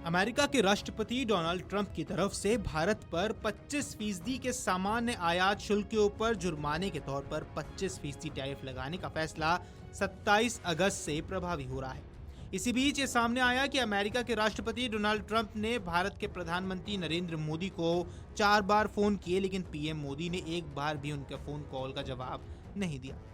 America के राष्ट्रपति Donald Trump की तरफ से भारत पर 25% के सामान्य आयात शुल्क के ऊपर जुर्माने के तौर पर 25% टैरिफ लगाने का फैसला 27 अगस्त से प्रभावी हो रहा है। इसी बीच ये सामने आया कि अमेरिका के राष्ट्रपति डोनाल्ड ट्रंप ने भारत के प्रधानमंत्री नरेंद्र मोदी को 4 बार फोन किए, लेकिन पीएम मोदी ने एक बार भी उनके फोन कॉल का जवाब नहीं दिया।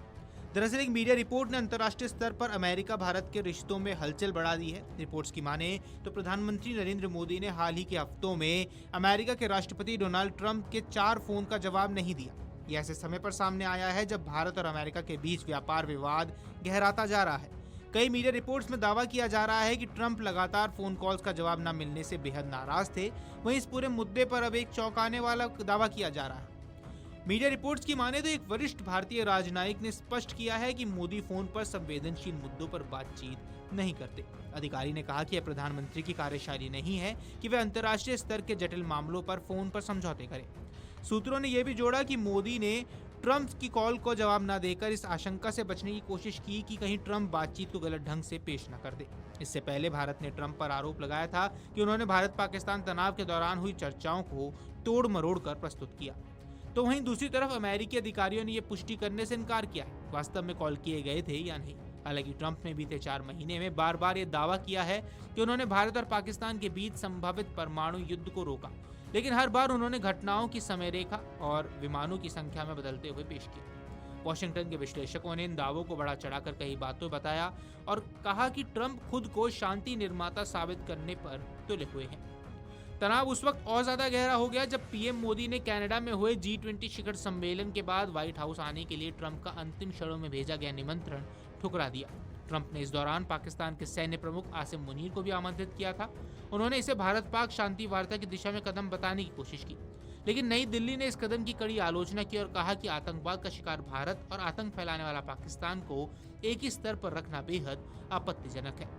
दरअसल एक मीडिया रिपोर्ट ने अंतर्राष्ट्रीय स्तर पर अमेरिका भारत के रिश्तों में हलचल बढ़ा दी है। रिपोर्ट्स की माने तो प्रधानमंत्री नरेंद्र मोदी ने हाल ही के हफ्तों में अमेरिका के राष्ट्रपति डोनाल्ड ट्रंप के 4 फोन का जवाब नहीं दिया। यह ऐसे समय पर सामने आया है जब भारत और अमेरिका के बीच व्यापार विवाद गहराता जा रहा है। कई मीडिया रिपोर्ट्स में दावा किया जा रहा है कि ट्रंप लगातार फोन कॉल्स का जवाब न मिलने से बेहद नाराज थे। वहीं इस पूरे मुद्दे पर अब एक चौंकाने वाला दावा किया जा रहा है। मीडिया रिपोर्ट्स की माने तो एक वरिष्ठ भारतीय राजनयिक ने स्पष्ट किया है कि मोदी फोन पर संवेदनशील मुद्दों पर बातचीत नहीं करते। अधिकारी ने कहा कि यह प्रधानमंत्री की कार्यशैली नहीं है कि वे अंतर्राष्ट्रीय स्तर के जटिल मामलों पर फोन पर समझौते करें। सूत्रों ने यह भी जोड़ा कि मोदी ने ट्रंप की कॉल को जवाब न देकर इस आशंका से बचने की कोशिश की कि कहीं ट्रंप बातचीत को गलत ढंग से पेश न कर दे। इससे पहले भारत ने ट्रंप पर आरोप लगाया था कि उन्होंने भारत पाकिस्तान तनाव के दौरान हुई चर्चाओं को तोड़ मरोड़ कर प्रस्तुत किया। तो वहीं दूसरी तरफ अमेरिकी अधिकारियों ने यह पुष्टि करने से इनकार किया है वास्तव में कॉल किए गए थे या नहीं। हालांकि ट्रंप ने बीते 4 महीने में बार बार ये दावा किया है कि उन्होंने भारत और पाकिस्तान के बीच संभावित परमाणु युद्ध को रोका, लेकिन हर बार उन्होंने घटनाओं की समय रेखा और विमानों की संख्या में बदलते हुए पेश किया। वॉशिंगटन के विश्लेषकों ने इन दावों को बढ़ा चढ़ाकर कई बातों बताया और कहा कि ट्रंप खुद को शांति निर्माता साबित करने पर तुले हुए हैं। तनाव उस वक्त और ज्यादा गहरा हो गया जब पीएम मोदी ने कनाडा में हुए G20 शिखर सम्मेलन के बाद व्हाइट हाउस आने के लिए ट्रंप का अंतिम क्षणों में भेजा गया निमंत्रण ठुकरा दिया। ट्रंप ने इस दौरान पाकिस्तान के सैन्य प्रमुख आसिम मुनीर को भी आमंत्रित किया था। उन्होंने इसे भारत पाक शांति वार्ता की दिशा में कदम बताने की कोशिश की, लेकिन नई दिल्ली ने इस कदम की कड़ी आलोचना की और कहा कि आतंकवाद का शिकार भारत और आतंक फैलाने वाला पाकिस्तान को एक ही स्तर पर रखना बेहद आपत्तिजनक है।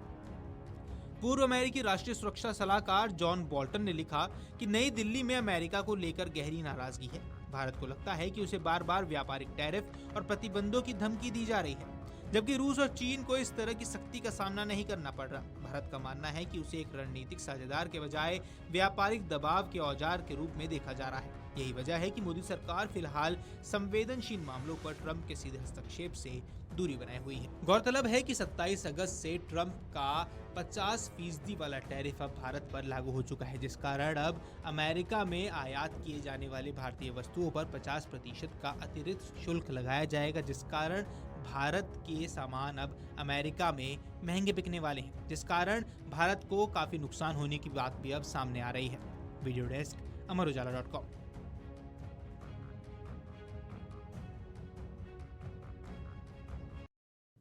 पूर्व अमेरिकी राष्ट्रीय सुरक्षा सलाहकार जॉन बोल्टन ने लिखा कि नई दिल्ली में अमेरिका को लेकर गहरी नाराजगी है। भारत को लगता है कि उसे बार बार व्यापारिक टैरिफ और प्रतिबंधों की धमकी दी जा रही है, जबकि रूस और चीन को इस तरह की सख्ती का सामना नहीं करना पड़ रहा। भारत का मानना है कि उसे एक रणनीतिक साझेदार के बजाय व्यापारिक दबाव के औजार के रूप में देखा जा रहा है। यही वजह है कि मोदी सरकार फिलहाल संवेदनशील मामलों पर ट्रंप के सीधे हस्तक्षेप से दूरी बनाए हुई है। गौरतलब है कि 27 अगस्त से ट्रंप का 50% वाला टैरिफ अब भारत पर लागू हो चुका है, जिस कारण अब अमेरिका में आयात किए जाने वाले भारतीय वस्तुओं पर 50% का अतिरिक्त शुल्क लगाया जाएगा, जिस कारण भारत के सामान अब अमेरिका में महंगे बिकने वाले हैं, जिस कारण भारत को काफी नुकसान होने की बात भी अब सामने आ रही है। Video desk Amar Ujala dot com.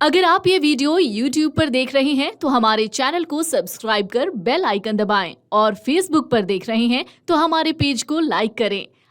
अगर आप ये वीडियो YouTube पर देख रहे हैं तो हमारे चैनल को सब्सक्राइब कर बेल आइकन दबाएं और Facebook पर देख रहे हैं तो हमारे पेज को लाइक करें।